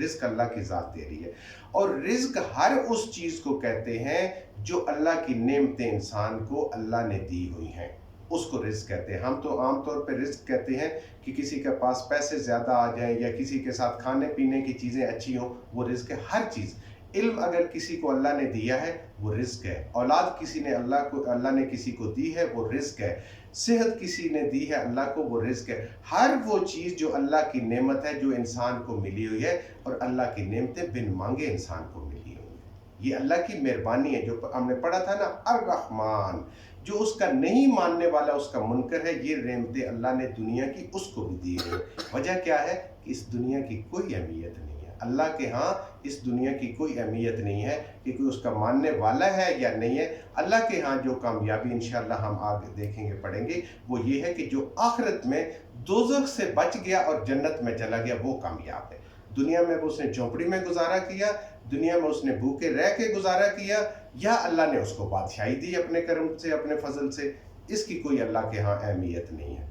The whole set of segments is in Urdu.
رزق اللہ کی ذات دے رہی ہے. اور رزق ہر اس چیز کو کہتے ہیں جو اللہ کی نعمتیں انسان کو اللہ نے دی ہوئی ہیں، اس کو رزق کہتے ہیں. ہم تو عام طور پہ رزق کہتے ہیں کہ کسی کے پاس پیسے زیادہ آ جائیں یا کسی کے ساتھ کھانے پینے کی چیزیں اچھی ہوں، وہ رزق ہے. ہر چیز، علم اگر کسی کو اللہ نے دیا ہے وہ رزق ہے. اولاد کسی نے اللہ نے کسی کو دی ہے وہ رزق ہے. صحت کسی نے دی ہے اللہ کو، وہ رزق ہے. ہر وہ چیز جو اللہ کی نعمت ہے جو انسان کو ملی ہوئی ہے، اور اللہ کی نعمتیں بن مانگے انسان کو ملی ہوئی ہیں. یہ اللہ کی مہربانی ہے. جو ہم نے پڑھا تھا نا، الرحمن، جو اس کا نہیں ماننے والا اس کا منکر ہے، یہ نعمتیں اللہ نے دنیا کی اس کو بھی دی ہے. وجہ کیا ہے کہ اس دنیا کی کوئی اہمیت نہیں ہے. اللہ کے ہاں اس دنیا کی کوئی اہمیت نہیں ہے کہ کوئی اس کا ماننے والا ہے یا نہیں ہے. اللہ کے ہاں جو کامیابی انشاءاللہ ہم آگے دیکھیں گے پڑھیں گے، وہ یہ ہے کہ جو آخرت میں دوزخ سے بچ گیا اور جنت میں چلا گیا وہ کامیاب ہے. دنیا میں اس نے جھونپڑی میں گزارا کیا، دنیا میں اس نے بھوکے رہ کے گزارا کیا، یا اللہ نے اس کو بادشاہی دی اپنے کرم سے، اپنے فضل سے، اس کی کوئی اللہ کے ہاں اہمیت نہیں ہے.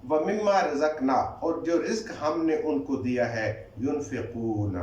وَمِمَّا رَزَقْنَا، اور جو رزق ہم نے ان کو دیا ہے، يُنْفِقُونَ،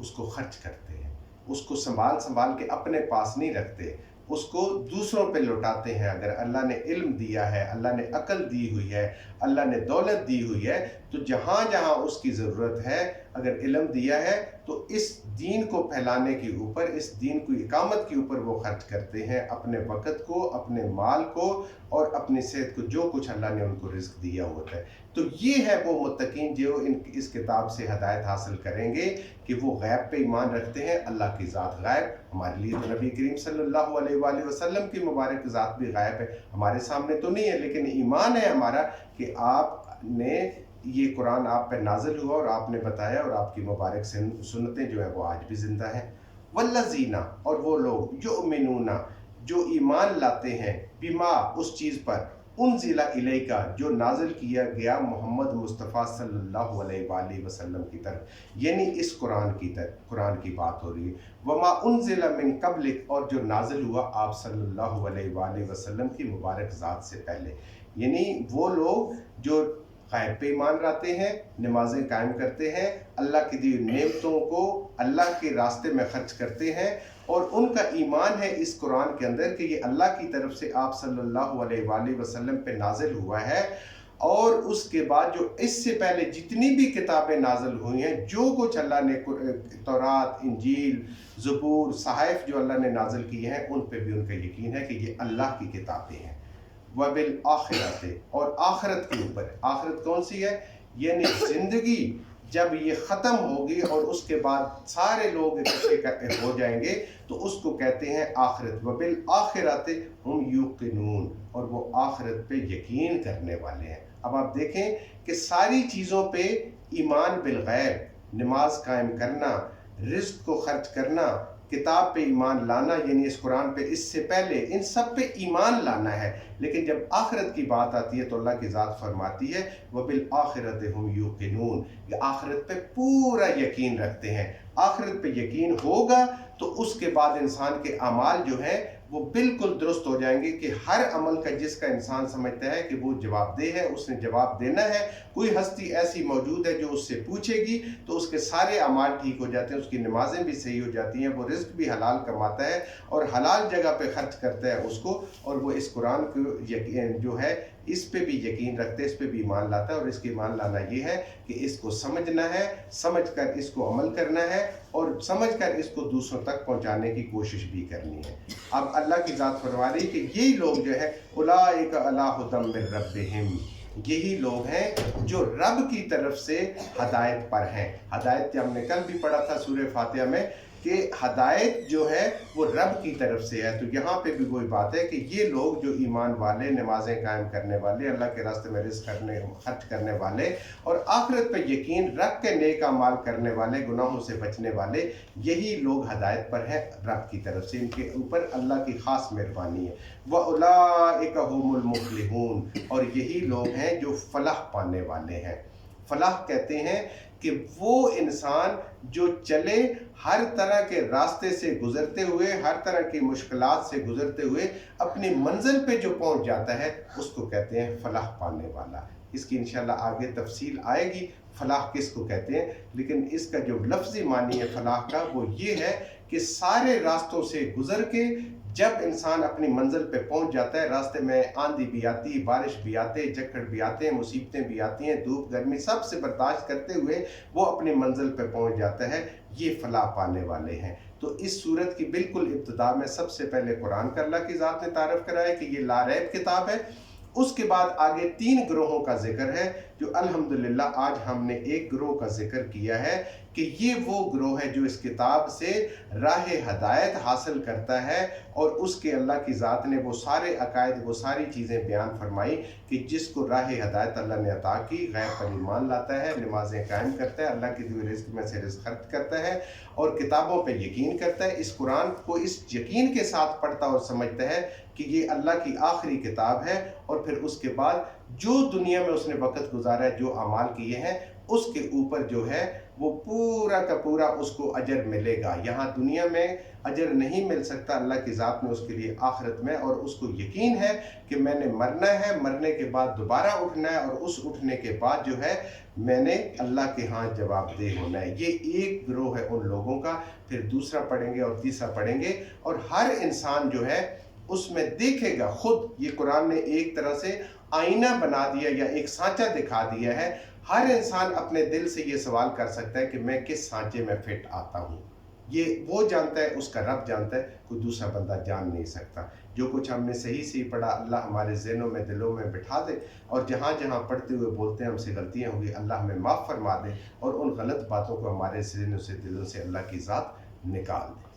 اس کو خرچ کرتے ہیں، اس کو سنبھال کے اپنے پاس نہیں رکھتے، اس کو دوسروں پہ لوٹاتے ہیں. اگر اللہ نے علم دیا ہے، اللہ نے عقل دی ہوئی ہے، اللہ نے دولت دی ہوئی ہے، تو جہاں جہاں اس کی ضرورت ہے، اگر علم دیا ہے تو اس دین کو پھیلانے کے اوپر، اس دین کو اقامت کے اوپر وہ خرچ کرتے ہیں، اپنے وقت کو، اپنے مال کو اور اپنی صحت کو، جو کچھ اللہ نے ان کو رزق دیا ہوتا ہے. تو یہ ہے وہ متقین جو اس کتاب سے ہدایت حاصل کریں گے کہ وہ غیب پہ ایمان رکھتے ہیں. اللہ کی ذات غائب، ہمارے لیے تو نبی کریم صلی اللہ علیہ وآلہ وسلم کی مبارک ذات بھی غائب ہے، ہمارے سامنے تو نہیں ہے، لیکن ایمان ہے ہمارا کہ آپ نے یہ قرآن آپ پہ نازل ہوا اور آپ نے بتایا، اور آپ کی مبارک سنتیں جو ہیں وہ آج بھی زندہ ہیں. والذین، اور وہ لوگ، یؤمنون، جو ایمان لاتے ہیں، بما، اس چیز پر، انزل الیک، جو نازل کیا گیا محمد مصطفیٰ صلی اللہ علیہ وآلہ وسلم کی طرف، یعنی اس قرآن کی طرف، قرآن کی بات ہو رہی ہے. وما انزل من قبلک، اور جو نازل ہوا آپ صلی اللہ علیہ وآلہ وسلم کی مبارک ذات سے پہلے، یعنی وہ لوگ جو غیب پہ ایمان لاتے ہیں، نمازیں قائم کرتے ہیں، اللہ کی دی نعمتوں کو اللہ کے راستے میں خرچ کرتے ہیں، اور ان کا ایمان ہے اس قرآن کے اندر کہ یہ اللہ کی طرف سے آپ صلی اللہ علیہ وآلہ وسلم پہ نازل ہوا ہے. اور اس کے بعد جو اس سے پہلے جتنی بھی کتابیں نازل ہوئی ہیں، جو کچھ اللہ نے تورات، انجیل، زبور، صحائف جو اللہ نے نازل کی ہیں، ان پہ بھی ان کا یقین ہے کہ یہ اللہ کی کتابیں ہیں. وَبِالْآخِرَةِ، اور آخرت کے اوپر. آخرت کون سی ہے؟ یعنی زندگی جب یہ ختم ہوگی اور اس کے بعد سارے لوگ اکٹھے ہو جائیں گے تو اس کو کہتے ہیں آخرت. وَبِالْآخِرَةِ هُمْ يُوقِنُونَ، اور وہ آخرت پہ یقین کرنے والے ہیں. اب آپ دیکھیں کہ ساری چیزوں پہ ایمان بالغیب، نماز قائم کرنا، رزق کو خرچ کرنا، کتاب پہ ایمان لانا، یعنی اس قرآن پہ اس سے پہلے ان سب پہ ایمان لانا ہے. لیکن جب آخرت کی بات آتی ہے تو اللہ کی ذات فرماتی ہے وَبِالْآخِرَةِ هُمْ يُوقِنُونَ، یہ آخرت پہ پورا یقین رکھتے ہیں. آخرت پہ یقین ہوگا تو اس کے بعد انسان کے اعمال جو ہیں وہ بالکل درست ہو جائیں گے کہ ہر عمل کا جس کا انسان سمجھتا ہے کہ وہ جواب دہ ہے، اس نے جواب دینا ہے. کوئی ہستی ایسی موجود ہے جو اس سے پوچھے گی تو اس کے سارے اعمال ٹھیک ہو جاتے ہیں، اس کی نمازیں بھی صحیح ہو جاتی ہیں، وہ رزق بھی حلال کماتا ہے اور حلال جگہ پہ خرچ کرتا ہے اس کو، اور وہ اس قرآن کو یقین جو ہے اس پہ بھی یقین رکھتے ہیں، اس پہ بھی ایمان لاتا ہے. اور اس کے ایمان لانا یہ ہے کہ اس کو سمجھنا ہے، سمجھ کر اس کو عمل کرنا ہے، اور سمجھ کر اس کو دوسروں تک پہنچانے کی کوشش بھی کرنی ہے. اب اللہ کی ذات فرما رہی کہ یہی لوگ جو ہے اولئک علی ھدی من ربہم، یہی لوگ ہیں جو رب کی طرف سے ہدایت پر ہیں. ہدایت ہم نے کل بھی پڑھا تھا سورہ فاتحہ میں کہ ہدایت جو ہے وہ رب کی طرف سے ہے. تو یہاں پہ بھی وہی بات ہے کہ یہ لوگ جو ایمان والے، نمازیں قائم کرنے والے، اللہ کے راستے میں رزق خرچ کرنے والے اور آخرت پہ یقین رکھ کے نیک اعمال کرنے والے، گناہوں سے بچنے والے، یہی لوگ ہدایت پر ہیں رب کی طرف سے. ان کے اوپر اللہ کی خاص مہربانی ہے. وَأُولَئِكَ هُمُ الْمُفْلِحُونَ، اور یہی لوگ ہیں جو فلاح پانے والے ہیں. فلاح کہتے ہیں کہ وہ انسان جو چلے ہر طرح کے راستے سے گزرتے ہوئے، ہر طرح کی مشکلات سے گزرتے ہوئے اپنی منزل پہ جو پہنچ جاتا ہے اس کو کہتے ہیں فلاح پانے والا. اس کی انشاءاللہ آگے تفصیل آئے گی فلاح کس کو کہتے ہیں، لیکن اس کا جو لفظی معنی ہے فلاح کا وہ یہ ہے کہ سارے راستوں سے گزر کے جب انسان اپنی منزل پہ پہنچ جاتا ہے، راستے میں آندھی بھی آتی ہے، بارش بھی آتے ہیں، جکڑ بھی آتے ہیں، مصیبتیں بھی آتی ہیں، دھوپ گرمی سب سے برداشت کرتے ہوئے وہ اپنی منزل پہ پہنچ جاتا ہے، یہ فلاح پانے والے ہیں۔ تو اس صورت کی بالکل ابتدا میں سب سے پہلے قرآن کا اللہ کی ذات نے تعارف کرایا کہ یہ لا ریب کتاب ہے۔ اس کے بعد آگے 3 گروہوں کا ذکر ہے جو الحمدللہ آج ہم نے ایک گروہ کا ذکر کیا ہے کہ یہ وہ گروہ ہے جو اس کتاب سے راہ ہدایت حاصل کرتا ہے، اور اس کے اللہ کی ذات نے وہ سارے عقائد وہ ساری چیزیں بیان فرمائی کہ جس کو راہ ہدایت اللہ نے عطا کی، غیب پر ایمان لاتا ہے، نمازیں قائم کرتا ہے، اللہ کی دیے رزق میں سے رزق خرچ کرتا ہے اور کتابوں پہ یقین کرتا ہے، اس قرآن کو اس یقین کے ساتھ پڑھتا اور سمجھتا ہے کہ یہ اللہ کی آخری کتاب ہے، اور پھر اس کے بعد جو دنیا میں اس نے وقت گزارا ہے، جو اعمال کیے ہیں، اس کے اوپر جو ہے وہ پورا کا پورا اس کو اجر ملے گا۔ یہاں دنیا میں اجر نہیں مل سکتا، اللہ کی ذات نے اس کے لیے آخرت میں، اور اس کو یقین ہے کہ میں نے مرنا ہے، مرنے کے بعد دوبارہ اٹھنا ہے، اور اس اٹھنے کے بعد جو ہے میں نے اللہ کے ہاں جواب دہ ہونا ہے۔ یہ ایک گروہ ہے ان لوگوں کا، پھر دوسرا پڑھیں گے اور تیسرا پڑھیں گے، اور ہر انسان جو ہے اس میں دیکھے گا خود۔ یہ قرآن نے ایک طرح سے آئینہ بنا دیا یا ایک سانچہ دکھا دیا ہے، ہر انسان اپنے دل سے یہ سوال کر سکتا ہے کہ میں کس سانچے میں فٹ آتا ہوں۔ یہ وہ جانتا ہے، اس کا رب جانتا ہے، کوئی دوسرا بندہ جان نہیں سکتا۔ جو کچھ ہم نے صحیح پڑھا اللہ ہمارے ذہنوں میں دلوں میں بٹھا دے، اور جہاں جہاں پڑھتے ہوئے بولتے ہیں ہم سے غلطیاں ہوگی اللہ ہمیں معاف فرما دے، اور ان غلط باتوں کو ہمارے ذہنوں سے دلوں سے اللہ کی ذات نکال دے۔